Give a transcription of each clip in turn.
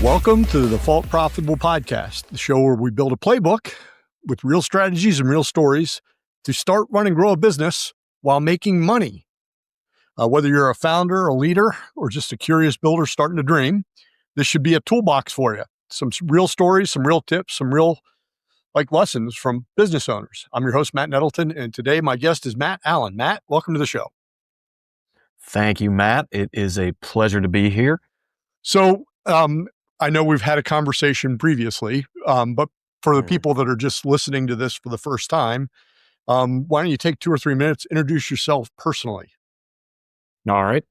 Welcome to the Default Profitable Podcast, the show where we build a playbook with real strategies and real stories to start, run, and grow a business while making money. Whether you're a founder, a leader, or just a curious builder starting to dream, this should be a toolbox for you. Some real stories, some real tips, some real lessons from business owners. I'm your host, Matt Nettleton, and today my guest is Matt Allen. Matt, welcome to the show. Thank you, Matt. It is a pleasure to be here. So, I know we've had a conversation previously, but for the people that are just listening to this for the first time, why don't you take 2 or 3 minutes, introduce yourself personally? All right.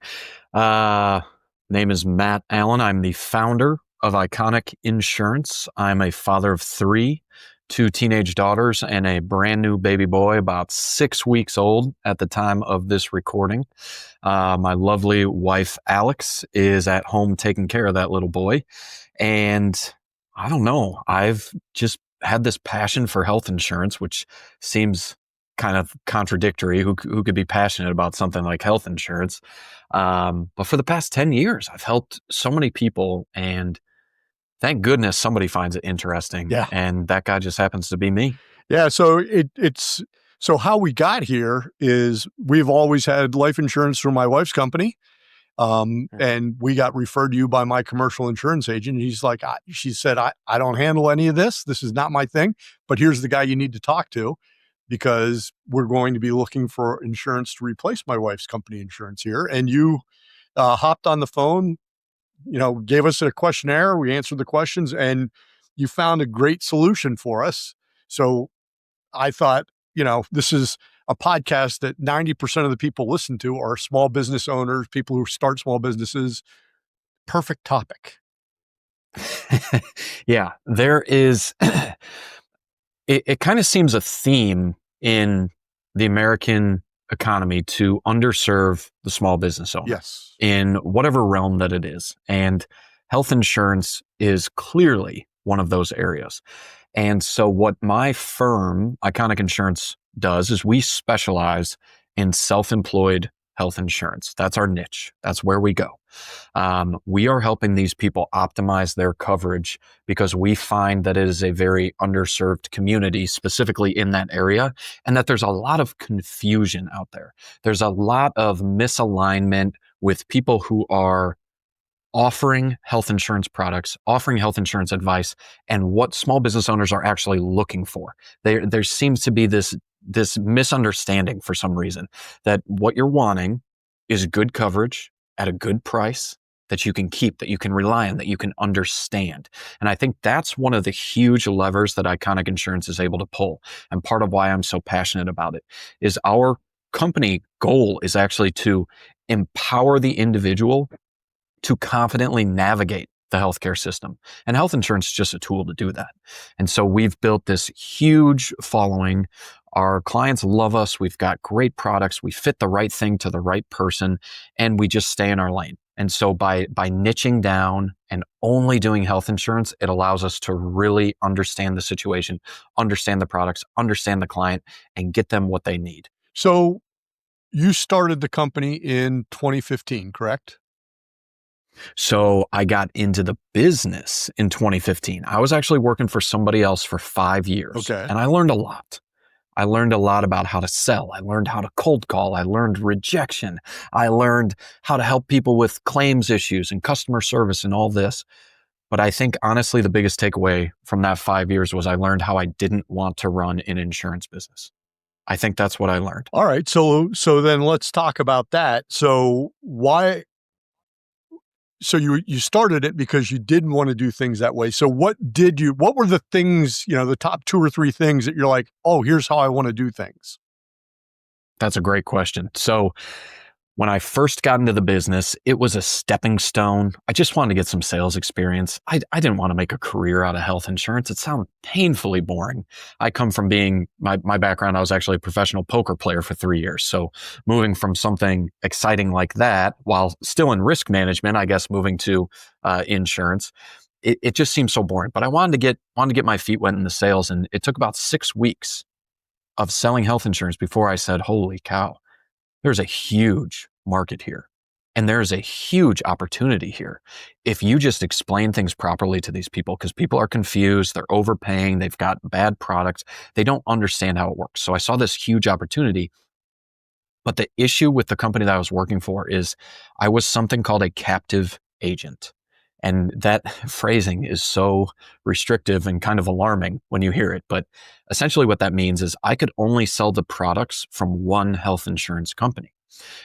Name is Matt Allen. I'm the founder of Iconic Insurance. I'm a father of 3, 2 teenage daughters, and a brand new baby boy, about 6 weeks old at the time of this recording. My lovely wife, Alex, is at home taking care of that little boy. And I don't know, I've just had this passion for health insurance, which seems kind of contradictory. Who could be passionate about something like health insurance? But for the past 10 years, I've helped so many people, and thank goodness somebody finds it interesting. Yeah. And that guy just happens to be me. Yeah. So so how we got here is we've always had life insurance through my wife's company. And we got referred to you by my commercial insurance agent. He's like, she said, I don't handle any of this. This is not my thing, but here's the guy you need to talk to, because we're going to be looking for insurance to replace my wife's company insurance here. And you hopped on the phone, gave us a questionnaire. We answered the questions and you found a great solution for us. So I thought, this is a podcast that 90% of the people listen to are small business owners, people who start small businesses. Perfect topic. Yeah, there is, it kind of seems a theme in the American economy to underserve the small business owner. Yes. In whatever realm that it is. And health insurance is clearly one of those areas. And so what my firm, Iconic Insurance, does is we specialize in self-employed health insurance. That's our niche. That's where we go. We are helping these people optimize their coverage because we find that it is a very underserved community, specifically in that area, and that there's a lot of confusion out there. There's a lot of misalignment with people who are offering health insurance products, offering health insurance advice, and what small business owners are actually looking for. There seems to be this misunderstanding for some reason that what you're wanting is good coverage at a good price that you can keep, that you can rely on, that you can understand. And I think that's one of the huge levers that Iconic Insurance is able to pull. And part of why I'm so passionate about it is our company goal is actually to empower the individual to confidently navigate the healthcare system. And health insurance is just a tool to do that. And so we've built this huge following. Our clients love us. We've got great products. We fit the right thing to the right person, and we just stay in our lane. And so by niching down and only doing health insurance, it allows us to really understand the situation, understand the products, understand the client, and get them what they need. So you started the company in 2015, correct? So I got into the business in 2015. I was actually working for somebody else for 5 years. Okay. And I learned a lot. I learned a lot about how to sell. I learned how to cold call. I learned rejection. I learned how to help people with claims issues and customer service and all this. But I think honestly, the biggest takeaway from that 5 years was I learned how I didn't want to run an insurance business. I think that's what I learned. All right. So then let's talk about that. So you started it because you didn't want to do things that way. So what were the things, the top 2 or 3 things that you're like, oh, here's how I want to do things? That's a great question. So when I first got into the business, it was a stepping stone. I just wanted to get some sales experience. I didn't want to make a career out of health insurance. It sounded painfully boring. I come from being, my background, I was actually a professional poker player for 3 years. So moving from something exciting like that, while still in risk management, I guess moving to insurance, it just seemed so boring. But I wanted to get my feet wet in the sales. And it took about 6 weeks of selling health insurance before I said, holy cow, there's a huge market here. And there's a huge opportunity here. If you just explain things properly to these people, because people are confused, they're overpaying, they've got bad products, they don't understand how it works. So I saw this huge opportunity. But the issue with the company that I was working for is I was something called a captive agent. And that phrasing is so restrictive and kind of alarming when you hear it. But essentially what that means is I could only sell the products from one health insurance company.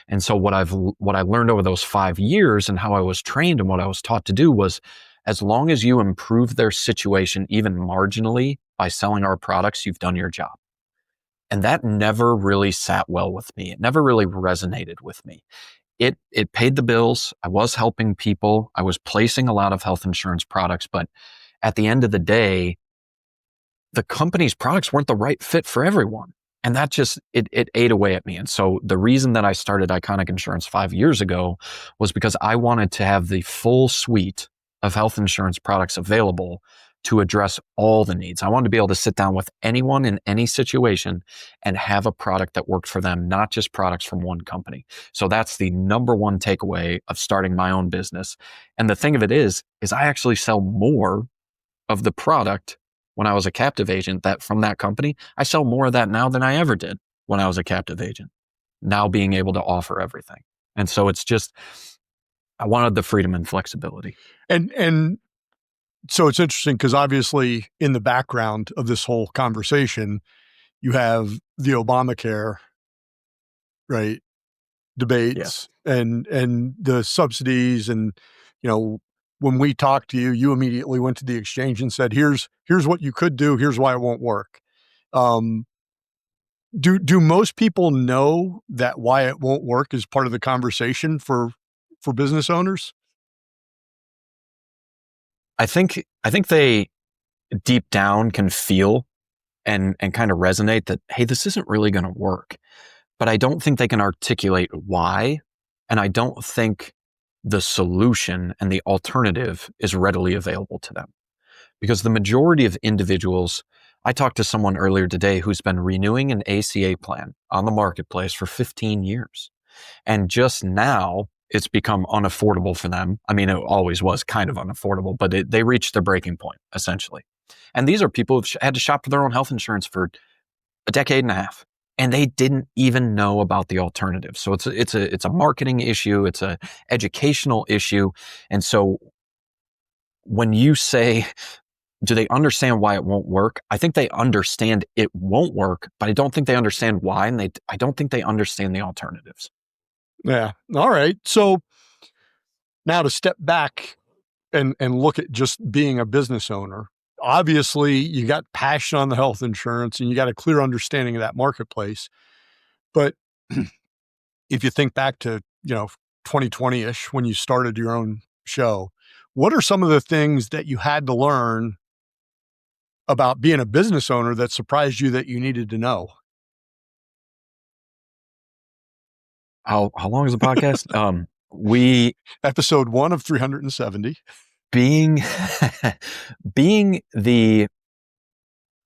And so what I learned over those 5 years and how I was trained and what I was taught to do was, as long as you improve their situation even marginally by selling our products, you've done your job. And that never really sat well with me. It never really resonated with me. It paid the bills. I was helping people. I was placing a lot of health insurance products, but at the end of the day, the company's products weren't the right fit for everyone. And that just, it ate away at me. And so the reason that I started Iconic Insurance 5 years ago was because I wanted to have the full suite of health insurance products available to address all the needs. I wanted to be able to sit down with anyone in any situation and have a product that worked for them, not just products from one company. So that's the number one takeaway of starting my own business. And the thing of it is I actually sell more of the product when I was a captive agent that from that company. I sell more of that now than I ever did when I was a captive agent, now being able to offer everything. And so it's just, I wanted the freedom and flexibility. And so it's interesting because obviously in the background of this whole conversation, you have the Obamacare, right, debates and the subsidies. And, when we talked to you, you immediately went to the exchange and said, here's what you could do. Here's why it won't work. Do most people know that why it won't work is part of the conversation for business owners? I think they deep down can feel and kind of resonate that, hey, this isn't really going to work. But I don't think they can articulate why. And I don't think the solution and the alternative is readily available to them. Because the majority of individuals, I talked to someone earlier today who's been renewing an ACA plan on the marketplace for 15 years. And just now, it's become unaffordable for them. I mean, it always was kind of unaffordable, but they reached their breaking point, essentially. And these are people who've had to shop for their own health insurance for a decade and a half, and they didn't even know about the alternative. So it's a marketing issue. It's a educational issue. And so when you say, do they understand why it won't work? I think they understand it won't work, but I don't think they understand why. And I don't think they understand the alternatives. Yeah. All right. So now to step back and look at just being a business owner, obviously you got passion on the health insurance and you got a clear understanding of that marketplace. But if you think back to, 2020-ish, when you started your own show, what are some of the things that you had to learn about being a business owner that surprised you that you needed to know? How long is the podcast? Episode 1 of 370. Being the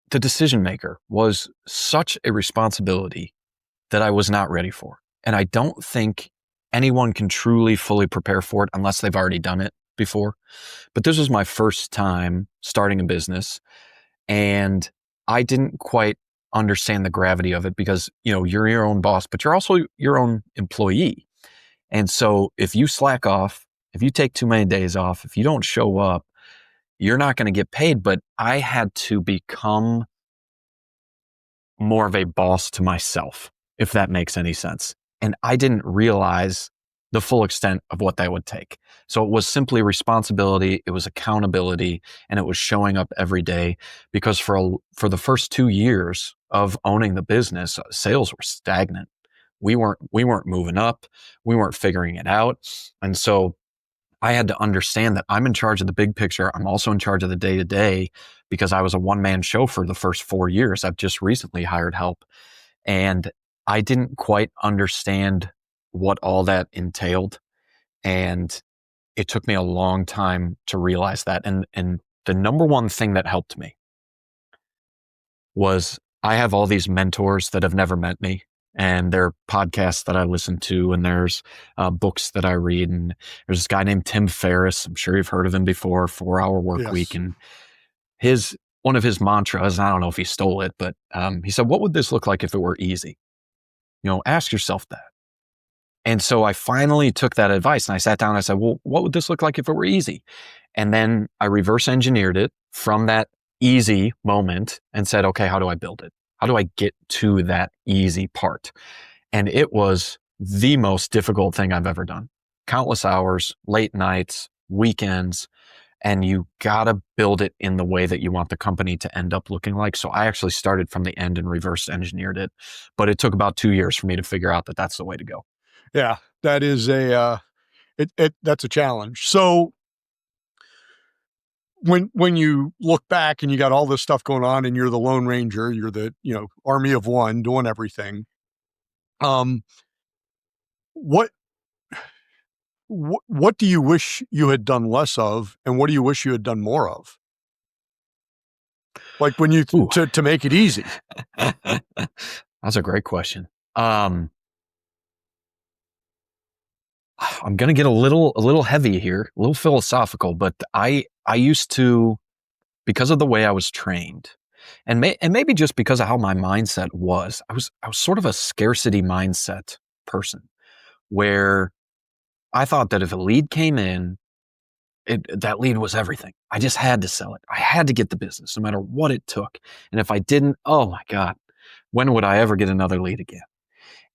decision maker was such a responsibility that I was not ready for. And I don't think anyone can truly fully prepare for it unless they've already done it before. But this was my first time starting a business, and I didn't quite understand the gravity of it because, you're your own boss, but you're also your own employee. And so if you slack off, if you take too many days off, if you don't show up, you're not going to get paid. But I had to become more of a boss to myself, if that makes any sense. And I didn't realize the full extent of what that would take. So it was simply responsibility, it was accountability, and it was showing up every day. Because for the first 2 years of owning the business, sales were stagnant. We weren't moving up. We weren't figuring it out. And so I had to understand that I'm in charge of the big picture. I'm also in charge of the day-to-day because I was a one-man show for the first 4 years. I've just recently hired help. And I didn't quite understand what all that entailed. And it took me a long time to realize that. And the number one thing that helped me was I have all these mentors that have never met me. And there are podcasts that I listen to, and there's books that I read. And there's this guy named Tim Ferriss. I'm sure you've heard of him before, 4 Hour Work Week. Yes. And one of his mantras, and I don't know if he stole it, but he said, "What would this look like if it were easy?" Ask yourself that. And so I finally took that advice and I sat down and I said, well, what would this look like if it were easy? And then I reverse engineered it from that easy moment and said, okay, how do I build it? How do I get to that easy part? And it was the most difficult thing I've ever done. Countless hours, late nights, weekends, and you gotta build it in the way that you want the company to end up looking like. So I actually started from the end and reverse engineered it, but it took about 2 years for me to figure out that that's the way to go. Yeah, that is that's a challenge. So when you look back and you got all this stuff going on and you're the Lone Ranger, you're the, army of one doing everything. What what do you wish you had done less of, and what do you wish you had done more of? Like when you to make it easy. That's a great question. I'm going to get a little heavy here, a little philosophical, but I used to, because of the way I was trained, and maybe just because of how my mindset was, I was sort of a scarcity mindset person, where I thought that if a lead came in, that lead was everything. I just had to sell it. I had to get the business, no matter what it took. And if I didn't, oh my God, when would I ever get another lead again?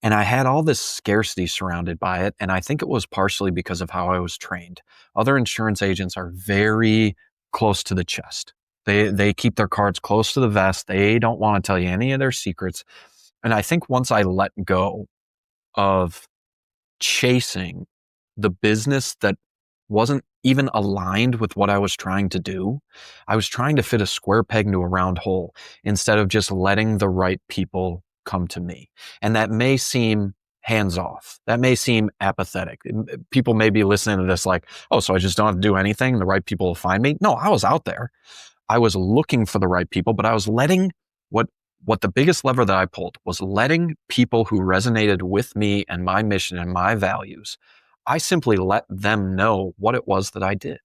And I had all this scarcity surrounded by it. And I think it was partially because of how I was trained. Other insurance agents are very close to the chest. They keep their cards close to the vest. They don't want to tell you any of their secrets. And I think once I let go of chasing the business that wasn't even aligned with what I was trying to do, I was trying to fit a square peg into a round hole instead of just letting the right people come to me. And that may seem hands off. That may seem apathetic. People may be listening to this like, oh, so I just don't have to do anything. The right people will find me. No, I was out there. I was looking for the right people, but I was letting what the biggest lever that I pulled was letting people who resonated with me and my mission and my values. I simply let them know what it was that I did,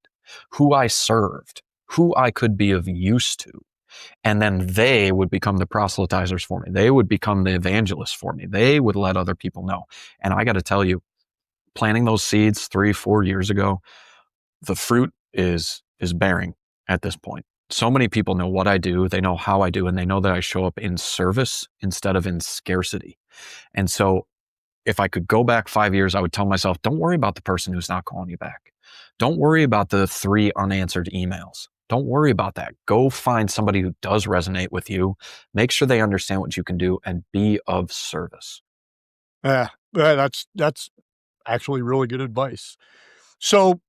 who I served, who I could be of use to. And then they would become the proselytizers for me. They would become the evangelists for me. They would let other people know. And I got to tell you, planting those seeds 3-4 years ago, the fruit is bearing at this point. So many people know what I do, they know how I do, and they know that I show up in service instead of in scarcity. And so if I could go back 5 years, I would tell myself, don't worry about the person who's not calling you back. Don't worry about the 3 unanswered emails. Don't worry about that. Go find somebody who does resonate with you. Make sure they understand what you can do and be of service. Yeah, that's actually really good advice. So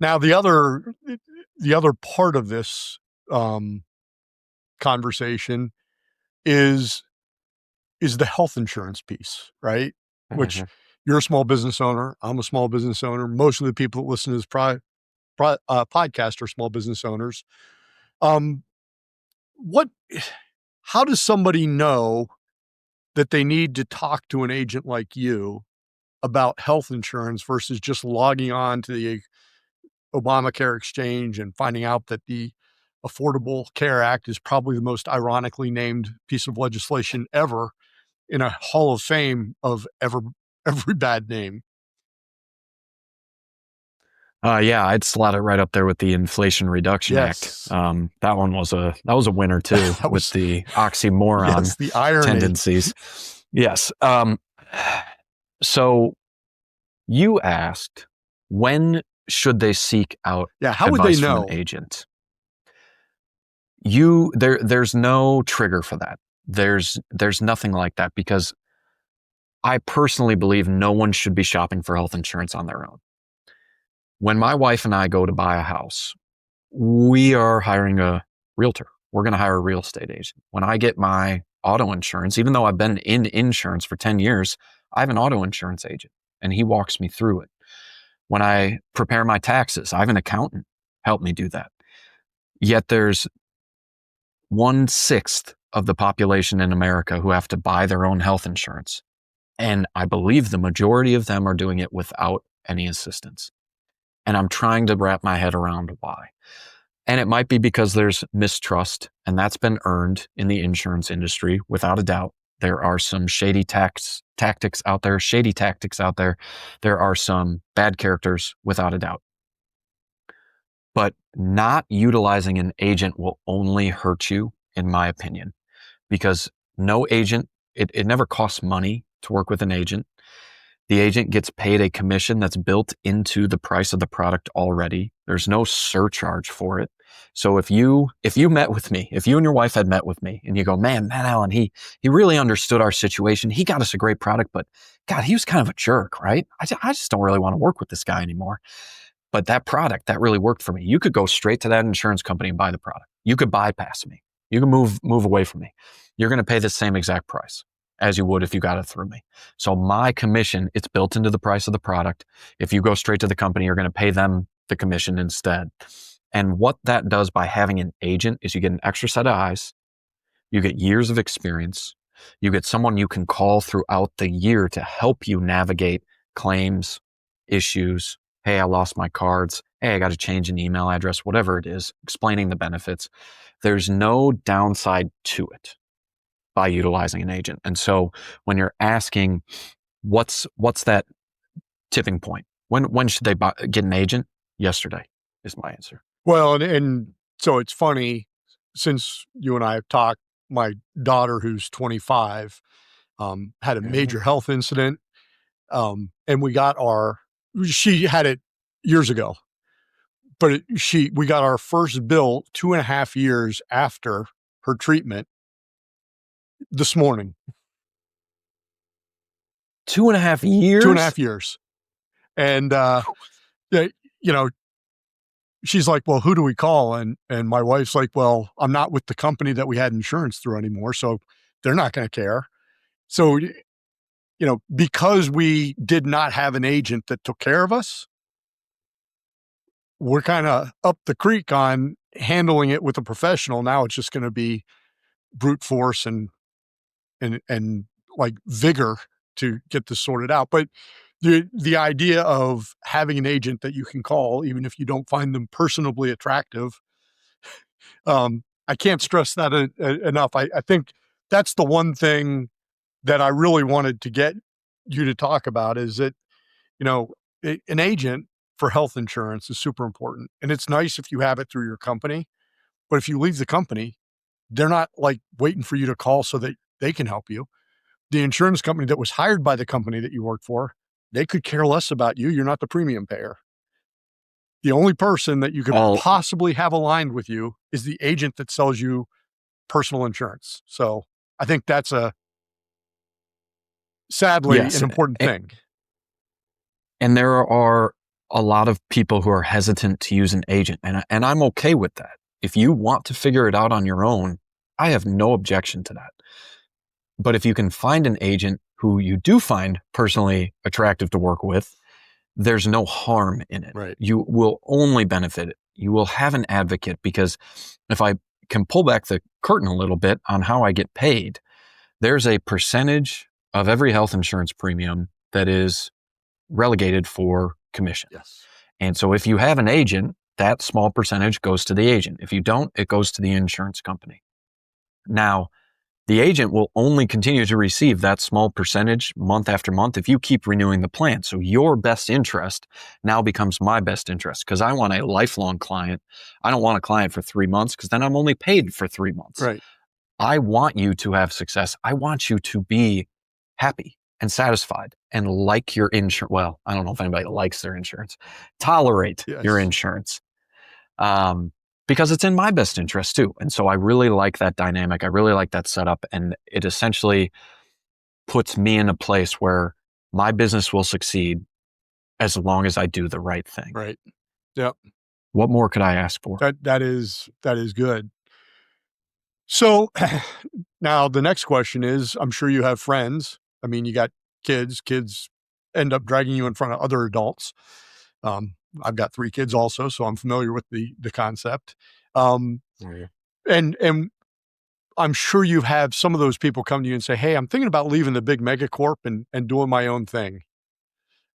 now the other part of this conversation is the health insurance piece, right? Which you're a small business owner. I'm a small business owner. Most of the people that listen to this podcast are small business owners. How does somebody know that they need to talk to an agent like you about health insurance versus just logging on to the Obamacare exchange and finding out that the Affordable Care Act is probably the most ironically named piece of legislation ever in a hall of fame of every bad name? Yeah, I'd slot it right up there with the Inflation Reduction Yes. Act. That was a winner too, with the oxymoron the irony. tendencies. Yes. So you asked, when should they seek out how would they advice from know? an agent? There's no trigger for that. There's nothing like that, because I personally believe no one should be shopping for health insurance on their own. When my wife and I go to buy a house, we are hiring a realtor. We're going to hire a real estate agent. When I get my auto insurance, even though I've been in insurance for 10 years, I have an auto insurance agent and he walks me through it. When I prepare my taxes, I have an accountant help me do that. Yet there's 1/6 of the population in America who have to buy their own health insurance. And I believe the majority of them are doing it without any assistance. And I'm trying to wrap my head around why. And it might be because there's mistrust, and that's been earned in the insurance industry, without a doubt. There are some shady tactics out there. There are some bad characters, without a doubt. But not utilizing an agent will only hurt you, in my opinion, because no agent, it never costs money to work with an agent. The agent gets paid a commission that's built into the price of the product already. There's no surcharge for it. So if you met with me, if you and your wife had met with me and you go, man, Matt Allen, he really understood our situation. He got us a great product, but God, he was kind of a jerk, right? I just don't really want to work with this guy anymore. But that product, that really worked for me. You could go straight to that insurance company and buy the product. You could bypass me. You can move away from me. You're going to pay the same exact price as you would if you got it through me. So my commission, it's built into the price of the product. If you go straight to the company, you're going to pay them the commission instead. And what that does by having an agent is you get an extra set of eyes, you get years of experience, you get someone you can call throughout the year to help you navigate claims, issues. Hey, I lost my cards. Hey, I got to change an email address, whatever it is, explaining the benefits. There's no downside to it by utilizing an agent. And so when you're asking, what's that tipping point? When should they get an agent? Yesterday is my answer. Well, and so it's funny, since you and I have talked, my daughter, who's 25, had a major health incident. And she had it years ago, but we got our first bill 2.5 years after her treatment this morning. 2.5 years? 2.5 years. And, she's like, well, who do we call? And my wife's like, well, I'm not with the company that we had insurance through anymore, so they're not going to care. So, because we did not have an agent that took care of us, we're kind of up the creek on handling it with a professional. Now it's just going to be brute force and like vigor to get this sorted out. But the idea of having an agent that you can call, even if you don't find them personably attractive, I can't stress that enough. I think that's the one thing that I really wanted to get you to talk about, is that, an agent for health insurance is super important. And it's nice if you have it through your company, but if you leave the company, they're not like waiting for you to call so that they can help you. The insurance company that was hired by the company that you work for, they could care less about you. You're not the premium payer. The only person that you could possibly have aligned with you is the agent that sells you personal insurance. So I think that's sadly an important thing. And there are a lot of people who are hesitant to use an agent, and I'm okay with that. If you want to figure it out on your own, I have no objection to that. But if you can find an agent who you do find personally attractive to work with, there's no harm in it. Right. You will only benefit it. You will have an advocate, because if I can pull back the curtain a little bit on how I get paid, there's a percentage of every health insurance premium that is relegated for commission. Yes. And so if you have an agent, that small percentage goes to the agent. If you don't, it goes to the insurance company. Now, the agent will only continue to receive that small percentage month after month if you keep renewing the plan. So your best interest now becomes my best interest, because I want a lifelong client. I don't want a client for 3 months, because then I'm only paid for 3 months. Right. I want you to have success. I want you to be happy and satisfied and like your insurance. Well, I don't know if anybody likes their insurance. Tolerate your insurance. Because it's in my best interest too. And so I really like that dynamic. I really like that setup. And it essentially puts me in a place where my business will succeed as long as I do the right thing. Right. Yep. What more could I ask for? That is good. So now the next question is, I'm sure you have friends. I mean, you got kids end up dragging you in front of other adults. I've got 3 kids also, so I'm familiar with the concept. And I'm sure you have some of those people come to you and say, hey, I'm thinking about leaving the big megacorp and doing my own thing,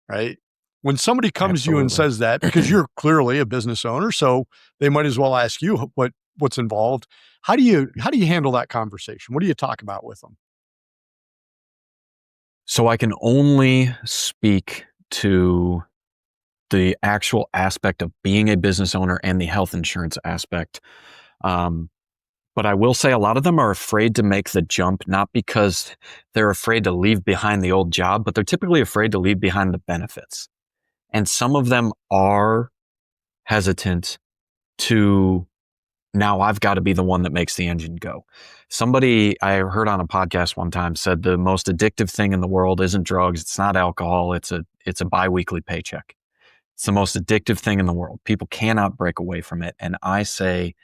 right? When somebody comes to you and Absolutely. says that, because you're clearly a business owner, so they might as well ask you what's involved. How do you handle that conversation? What do you talk about with them? So I can only speak to the actual aspect of being a business owner and the health insurance aspect. But I will say a lot of them are afraid to make the jump, not because they're afraid to leave behind the old job, but they're typically afraid to leave behind the benefits. And some of them are hesitant to, now I've got to be the one that makes the engine go. Somebody I heard on a podcast one time said the most addictive thing in the world isn't drugs. It's not alcohol. It's a biweekly paycheck. It's the most addictive thing in the world. People cannot break away from it. And I say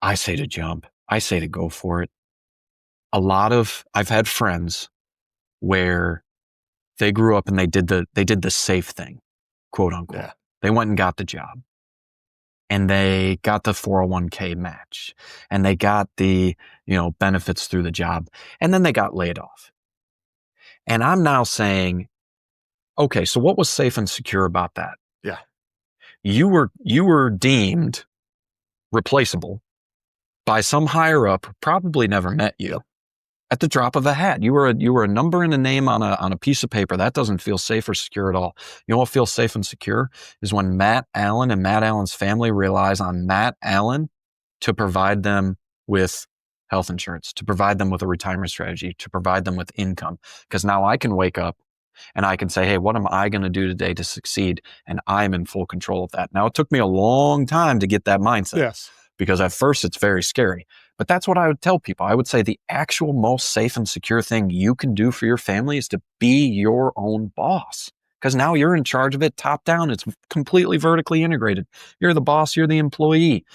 to jump. I say to go for it. I've had friends where they grew up and they did the safe thing, quote unquote. Yeah. They went and got the job and they got the 401k match and they got the, benefits through the job, and then they got laid off. And I'm now saying, okay, so what was safe and secure about that? Yeah. You were deemed replaceable by some higher up who probably never met you. At the drop of a hat, you were a number and a name on a piece of paper. That doesn't feel safe or secure at all. You know what feels safe and secure is when Matt Allen and Matt Allen's family relies on Matt Allen to provide them with health insurance, to provide them with a retirement strategy, to provide them with income. Because now I can wake up and I can say, hey, what am I going to do today to succeed? And I'm in full control of that. Now, it took me a long time to get that mindset. Yes. Because at first it's very scary. But that's what I would tell people. I would say the actual most safe and secure thing you can do for your family is to be your own boss. Because now you're in charge of it top down. It's completely vertically integrated. You're the boss, you're the employee.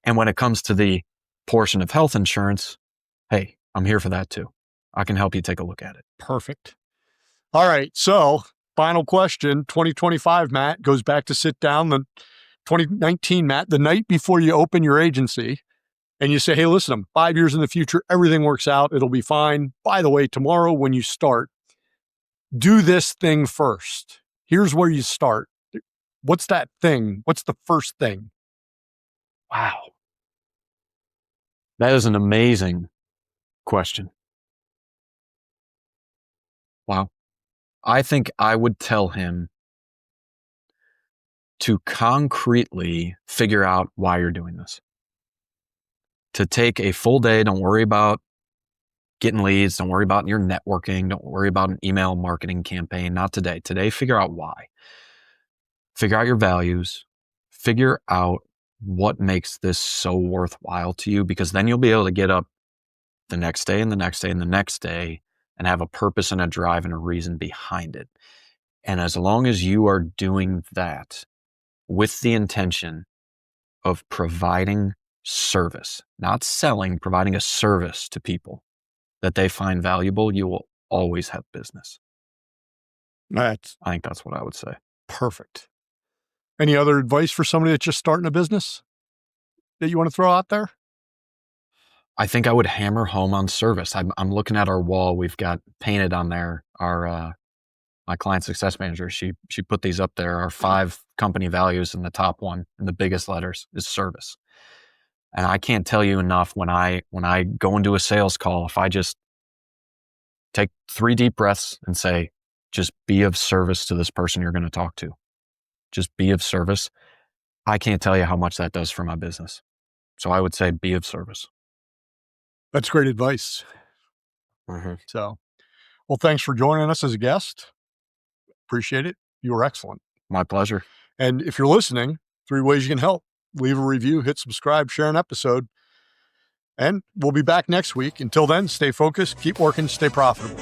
And when it comes to the portion of health insurance, hey, I'm here for that too. I can help you take a look at it. Perfect. All right. So final question, 2025, Matt, goes back to sit down. The 2019, Matt, the night before you open your agency and you say, hey, listen, I'm 5 years in the future. Everything works out. It'll be fine. By the way, tomorrow when you start, do this thing first. Here's where you start. What's that thing? What's the first thing? Wow. That is an amazing question. Wow. I think I would tell him to concretely figure out why you're doing this. To take a full day, don't worry about getting leads, don't worry about your networking, don't worry about an email marketing campaign. Not today. Today, figure out why. Figure out your values. Figure out what makes this so worthwhile to you, because then you'll be able to get up the next day and the next day and the next day and have a purpose and a drive and a reason behind it. And as long as you are doing that with the intention of providing service, not selling, providing a service to people that they find valuable, you will always have business. I think that's what I would say. Perfect. Any other advice for somebody that's just starting a business that you want to throw out there? I think I would hammer home on service. I'm looking at our wall. We've got painted on there my client success manager. She put these up there. Our 5 company values, and the top one in the biggest letters is service. And I can't tell you enough when I go into a sales call, if I just take 3 deep breaths and say, just be of service to this person you're going to talk to. Just be of service. I can't tell you how much that does for my business. So I would say be of service. That's great advice. Mm-hmm. So, well, thanks for joining us as a guest. Appreciate it. You were excellent. My pleasure. And if you're listening, 3 ways you can help. Leave a review, hit subscribe, share an episode. And we'll be back next week. Until then, stay focused, keep working, stay profitable.